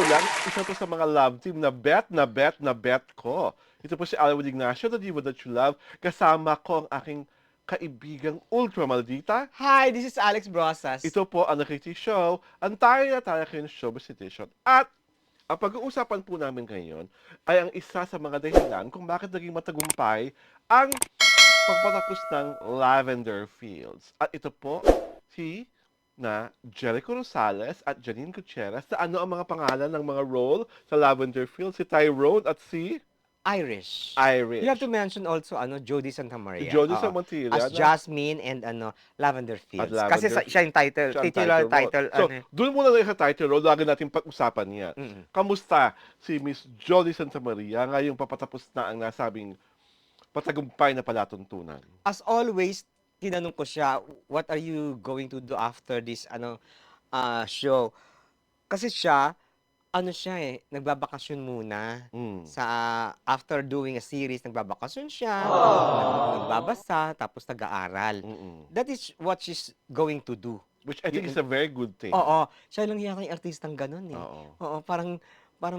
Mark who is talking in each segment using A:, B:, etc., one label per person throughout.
A: lang, isa to sa mga love team na bet ko. Ito po si Alwin Ignacio, the diva that you love. Kasama ko ang aking kaibigang ultra maldita.
B: Hi, this is Alex Brosas.
A: Ito po ang Nakiti Show, ang tayo kayo showbiz edition. At ang pag-uusapan po namin ngayon ay ang isa sa mga dahilan kung bakit naging matagumpay ang pagpatapos ng Lavender Fields. At ito po si Jericho Rosales at Janine Gutierrez na ano ang mga pangalan ng mga role sa Lavender Fields, si Tyrone at si
B: Irish.
A: Irish.
B: You have to mention also Jody Santa Maria.
A: Si Jody
B: Oo.
A: Samantilla
B: As
A: na-
B: Jasmine and Lavender
A: At
B: Fields.
A: Lavender
B: Kasi siya yung title,
A: siya ang
B: titular
A: role.
B: title.
A: So, doon muna na sa title role, lagi natin pag-usapan niya.
B: Mm.
A: Kamusta si Miss Jody Santa Maria ngayong papatapos na ang nasabing patagumpay na palatuntunan?
B: As always, tinanong ko siya, what are you going to do after this show? Kasi siya, nagbabakasyon muna.
A: Mm.
B: After doing a series, nagbabakasyon siya, nagbabasa, tapos nag-aaral.
A: Mm-mm.
B: That is what she's going to do.
A: Which I think is a very good thing.
B: Oo, siya lang yata yung artistang ganun eh.
A: Oo.
B: Oo, parang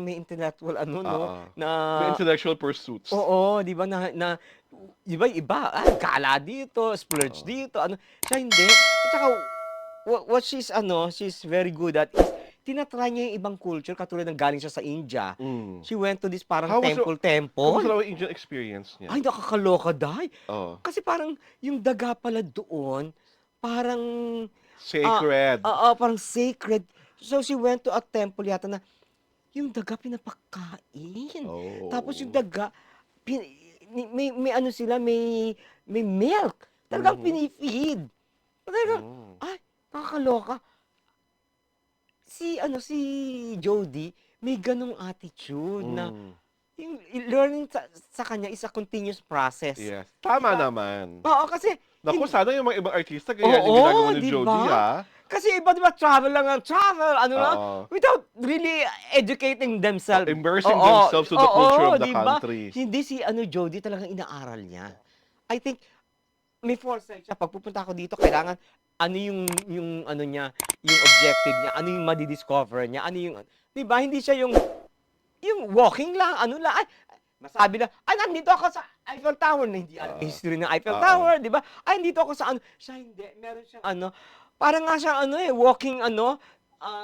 B: may intellectual no?
A: Oo.
B: Na
A: May intellectual pursuits.
B: oo, 'di ba iba, gala dito, splurge dito, siya hindi. At saka what she's very good at is tinatry niya yung ibang culture katulad ng galing siya sa India.
A: Mm.
B: She went to this parang
A: How was Kamusta
B: temple.
A: raw ang Indian experience niya?
B: Ay, nakakaloka, Day.
A: Oo.
B: Kasi parang yung daga pala doon, parang
A: Sacred.
B: parang sacred. So she went to a temple yata na yung daga pinapakain.
A: Oh.
B: Tapos yung daga, may ano sila, may milk. Talagang pinifeed. Talagang, ay, nakakaloka. Si Jody, may ganong attitude na yung learning sa kanya is a continuous process.
A: Yes. Tama naman.
B: Oo, kasi
A: Naku, sana yung mga ibang artista kaya yung
B: Oo,
A: ginagawa ni
B: di
A: Jody,
B: ba?
A: ha?
B: Kasi iba, di ba, travel lang ang travel, lang,
A: Oo.
B: without really educating themselves.
A: Immersing themselves to the culture of the
B: di ba?
A: country.
B: Hindi si Jody talagang inaaral niya. I think, may foresight siya. Pag pupunta ako dito, kailangan, yung objective niya, ano yung madidiscover niya, di ba, hindi siya yung walking lang, ay, masabi lang, nandito ako sa Eiffel Tower, na hindi alam yung history ng Eiffel Tower, di ba? Nandito ako sa siya hindi, meron siyang parang nga siya walking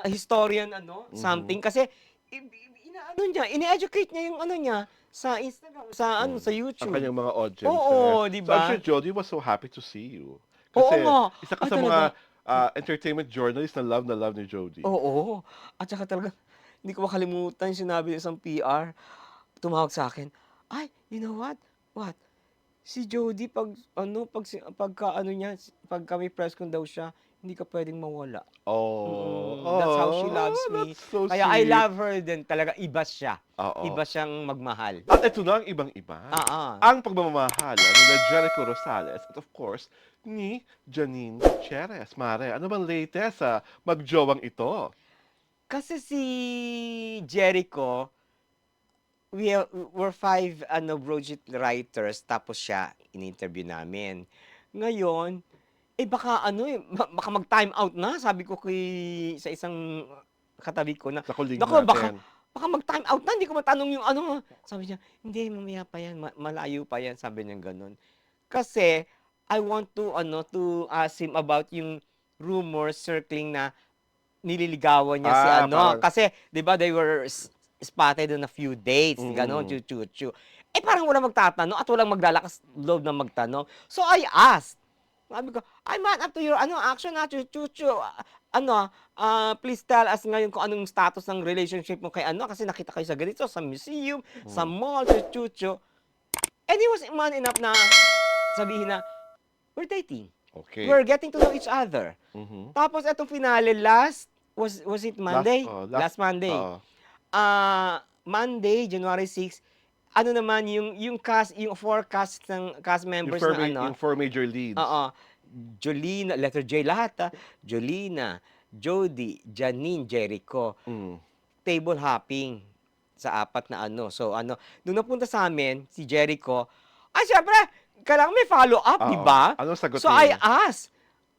B: historian something, kasi ine-educate niya yung niya sa Instagram, sa YouTube.
A: Ang kanyang mga audience.
B: Oo, di
A: So
B: ba?
A: I'm sure Jody was so happy to see you.
B: Oo
A: Kasi
B: nga.
A: isa ka
B: Ay,
A: sa
B: talaga.
A: mga entertainment journalist na love ni Jody.
B: Oo. At saka talaga, hindi ko makalimutan, sinabi ng isang PR, tumawag sa akin, ay, you know what? What? Si Jody, pagka may press con daw siya, hindi ka pwedeng mawala. That's how she loves me.
A: That's so
B: Kaya I
A: sweet.
B: love her din. Talaga, iba siya.
A: Oo.
B: Iba siyang magmahal.
A: At ito na ang ibang-iba. Ang pagmamahalan ni Jericho Rosales at of course, ni Janine Gutierrez. Mare, ano bang latest sa magjowang ito?
B: Kasi si Jericho, we're 5 Brojit writers, tapos siya in-interview namin. Ngayon, baka baka mag-time out na, sabi ko sa isang katabi ko na,
A: Sa kuling
B: "Naku,
A: natin.
B: baka mag-time out na, hindi ko matanong yung Sabi niya, hindi, mamaya pa yan, malayo pa yan, sabi niya ganun. Kasi, I want to ask him about yung rumors circling na nililigawan niya si
A: parang-
B: kasi 'di ba they were spotted on a few dates, ganon, chu. Parang walang magtatanong at walang maglalakas loob na magtanong. So I asked. Sabi ko, "I'm not up to your action na chu. Please tell us ngayon kung anong status ng relationship mo kay kasi nakita kayo sa ganito, sa museum, sa mall, chu. And he was man enough na sabihin na, we're dating.
A: Okay.
B: We're getting to know each other.
A: Mhm.
B: Tapos etong finale was it Monday? Last Monday.
A: Oo.
B: Monday, January 6, naman yung cast, yung 4 cast ng cast members
A: Yung four major leads.
B: Oo. Jolina, letter J lahat Jolina, Jody, Janine, Jericho.
A: Mm.
B: Table hopping sa 4 na So nung napunta sa amin si Jericho, syempre kailangan may follow-up, di ba?
A: Anong sagot
B: So
A: niya?
B: I asked,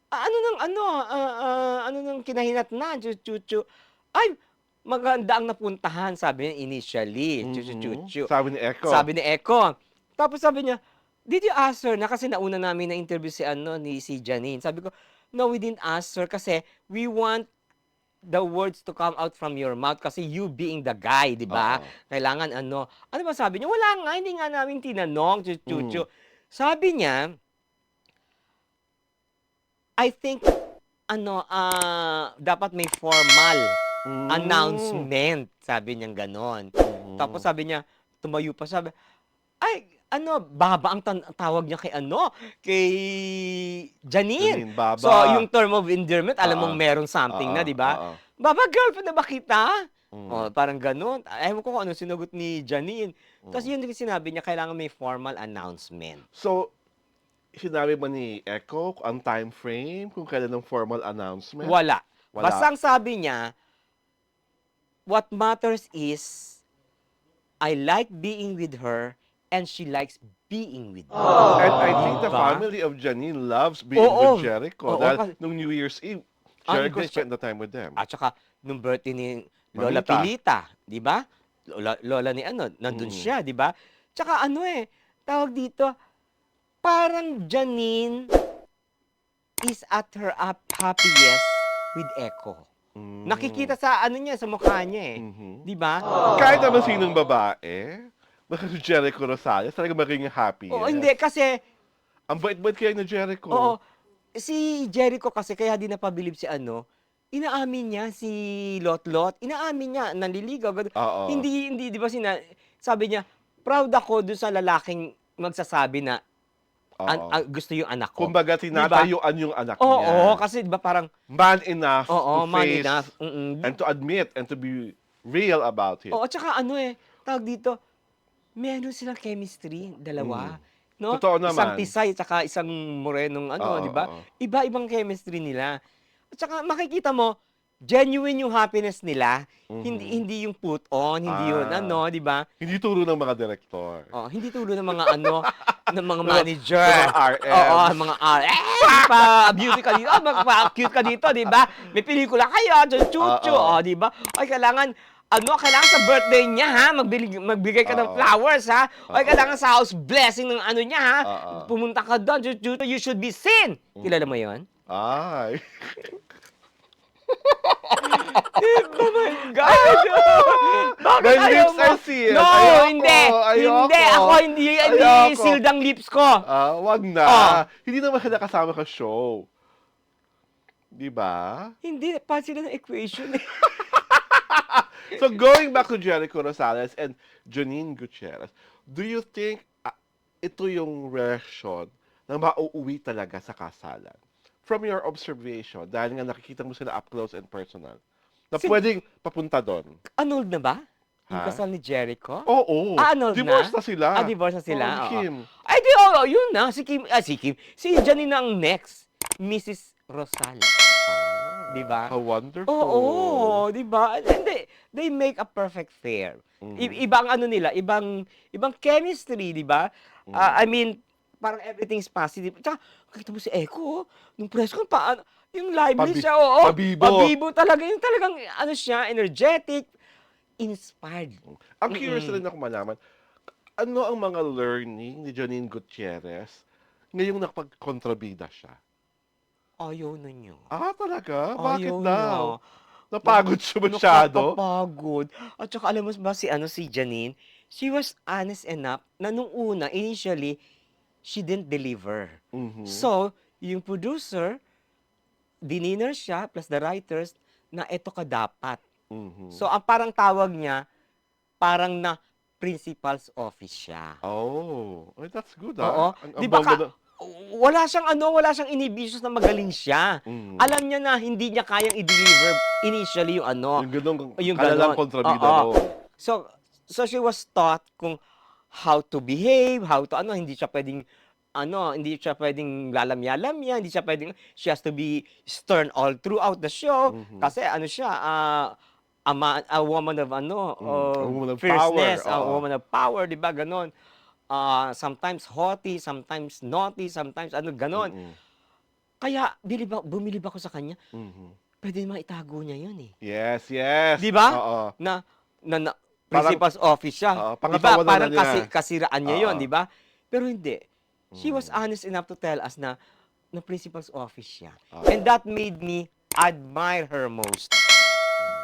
B: ano nang kinahinat na, chu. Ay, maganda ang napuntahan, sabi niya initially.
A: Mhm.
B: Chu-chu-chu-chu.
A: Sabi ni Echo.
B: Sabi ni Echo. Tapos sabi niya, did you ask her na kasi nauna namin na-interview si Janine. Sabi ko, no, we didn't ask her kasi we want the words to come out from your mouth kasi you being the guy, di ba?
A: Oo.
B: Kailangan ano. Ano ba sabi niya? Wala nga, hindi nga namin tinanong. Chu-chu-chu. Sabi niya, I think, dapat may formal announcement. Sabi niya ganon. Tapos sabi niya, tumayo pa, sabi, ay, baba ang tawag niya kay Janine.
A: Janine, Baba.
B: So, yung term of endearment, alam mong meron something na, di ba?
A: Oo.
B: Baba, girlfriend na ba kita?
A: Mm.
B: Oh, parang ganun. Ewan ko kung ano sinagot ni Janine. Tapos yun din sinabi niya, kailangan may formal announcement.
A: So, sinabi ba ni Echo ang time frame kung kailan ng formal announcement?
B: Wala.
A: Wala.
B: Basta ang sabi niya, what matters is, I like being with her and she likes being with me.
A: And I think the
B: Diba?
A: family of Janine loves being
B: Oo.
A: with Jericho.
B: Oo,
A: Dahil
B: kasi-
A: nung New Year's Eve,
B: Ah,
A: Jericho
B: nandun siya.
A: spent the time with them.
B: At saka, nung birthday ni Lola
A: Mamita.
B: Pilita, di ba? Lola ni nandun siya, di ba? Tsaka tawag dito, parang Janine is at her happiest with Echo.
A: Mm.
B: Nakikita sa niya, sa mukha niya
A: Mhm.
B: Di ba?
A: Kahit naman sinong babae, baka si Jericho Rosales, talaga maging happy.
B: Oo, hindi, kasi,
A: Ang bait-bait kaya ni Jericho.
B: oo, si Jericho kasi, kaya di napabilib si inaamin niya si Lot-Lot, inaamin niya, nanliligaw.
A: Oo.
B: Hindi, di ba sabi niya, proud ako dun sa lalaking magsasabi na
A: Oo.
B: gusto yung anak ko.
A: Kumbaga, tinatayuan yung anak niya.
B: Oo, kasi di ba parang,
A: Man enough to
B: man
A: face
B: enough.
A: and to admit and to be real about it.
B: Oo, tsaka tawag dito, meron silang chemistry, dalawa. No?
A: Totoo naman.
B: Isang Tisay, tsaka isang Morenong
A: Oo,
B: di ba?
A: oo.
B: Iba-ibang chemistry nila. At saka makikita mo, genuine yung happiness nila. Hindi yung put on, hindi yun,
A: Ah.
B: di ba?
A: Hindi turo ng mga direktor.
B: Oh, hindi tulo ng mga ng mga manager.
A: Ng mga RMs.
B: Oo, mga RM. Pa-beauty ka dito, magpa-cute ka dito, di ba? May pelikula kayo, chuchu,
A: Oo.
B: di ba? Ay, kailangan kailangan sa birthday niya, ha? Magbigay ka ng
A: Oo.
B: flowers, ha? Ay, kailangan sa house blessing ng niya, ha?
A: Oo.
B: Pumunta ka doon, chuchu, you should be seen. Kilala mo yon?
A: Ay.
B: Oh my God! Bakit
A: My
B: ayaw
A: lips
B: mo?
A: are sealed.
B: No,
A: Ayoko,
B: hindi.
A: ayoko.
B: Hindi, ako hindi
A: Ayoko.
B: sealed ang lips ko.
A: Wag na.
B: Oh.
A: Hindi naman sila kasama ka show. Di ba?
B: Hindi, pa sila ng equation.
A: So going back to Jericho Rosales and Janine Gutierrez, do you think ito yung reaction na mauuwi talaga sa kasalan? From your observation, dahil nga nakikita mo sila up close and personal, na pwedeng papunta doon.
B: Annulled na ba? Yung
A: Ha?
B: kasal ni Jericho?
A: Oo.
B: Annulled
A: Divorce
B: na?
A: na sila.
B: Divorce na sila?
A: Oo,
B: Oo.
A: Kim.
B: Ay, yun na. Si Kim. Si Janine na ang next. Mrs. Rosales. Di ba?
A: How wonderful.
B: Oo, di ba? And they make a perfect pair. Ibang nila, ibang chemistry, di ba? I mean, parang everything's positive. Tsaka, nakita mo si Echo, nung press con, yung lively siya, oo.
A: Pabibo.
B: Pabibo talaga. Yung talagang, siya, energetic, inspired.
A: Ang curious rin ako malaman, ano ang mga learning ni Janine Gutierrez ngayong nakapag-kontrabida siya?
B: Ayaw na niyo.
A: Talaga? Bakit
B: Ayaw
A: daw?
B: niya.
A: Napagod siya masyado?
B: Nakakapagod. At saka alam mo ba si Janine, she was honest enough na nung una, initially, she didn't deliver.
A: Mhm.
B: So, yung producer, dininer siya, plus the writers, na eto ka dapat.
A: Mhm.
B: So, ang parang tawag niya, parang na principal's office siya.
A: Oh, ay, that's good
B: Oo.
A: Ang
B: Di ba
A: bongga na-
B: wala siyang inhibitions na magaling siya.
A: Mhm.
B: Alam niya na hindi niya kayang i-deliver initially yung
A: Yung kalalang
B: ganon.
A: kontrabida
B: Oo.
A: roon.
B: So she was taught kung how to behave, how to hindi siya pwedeng hindi siya pwedeng lalamya-lamya, hindi siya pwedeng, she has to be stern all throughout the show. Kasi siya, a woman of
A: A woman of
B: fierceness,
A: power,
B: a
A: oo.
B: woman of power, di ba, ganon. Sometimes haughty, sometimes naughty, sometimes ganon.
A: Mhm.
B: Kaya bumilib ako sa kanya.
A: Mhm.
B: pwede naman itago niya yun eh.
A: Yes, yes.
B: Di ba?
A: Oo.
B: Na
A: Parang
B: principal's office siya.
A: oo,
B: Di ba?
A: pangatawanan na
B: Parang
A: niya.
B: kasiraan niya yun,
A: Oo.
B: di ba? Pero hindi. She was
A: Mm.
B: honest enough to tell us na principal's office siya.
A: Oo.
B: And that made me admire her most.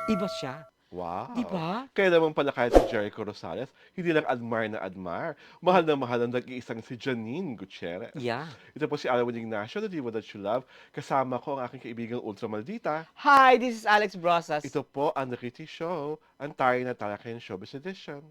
B: Iba siya.
A: Wow.
B: Di ba?
A: Kaya naman pala kahit si Jericho Rosales, hindi lang admire na admire. Mahal na mahal ang nag-iisang si Janine Gutierrez.
B: Yeah.
A: Ito po si Alwin Ignacio, the Diva That You Love. Kasama ko ang aking kaibigang Ultra Maldita.
B: Hi, this is Alex Brosas.
A: Ito po ang The Kitty Show, ang tayo na talakayan showbiz edition.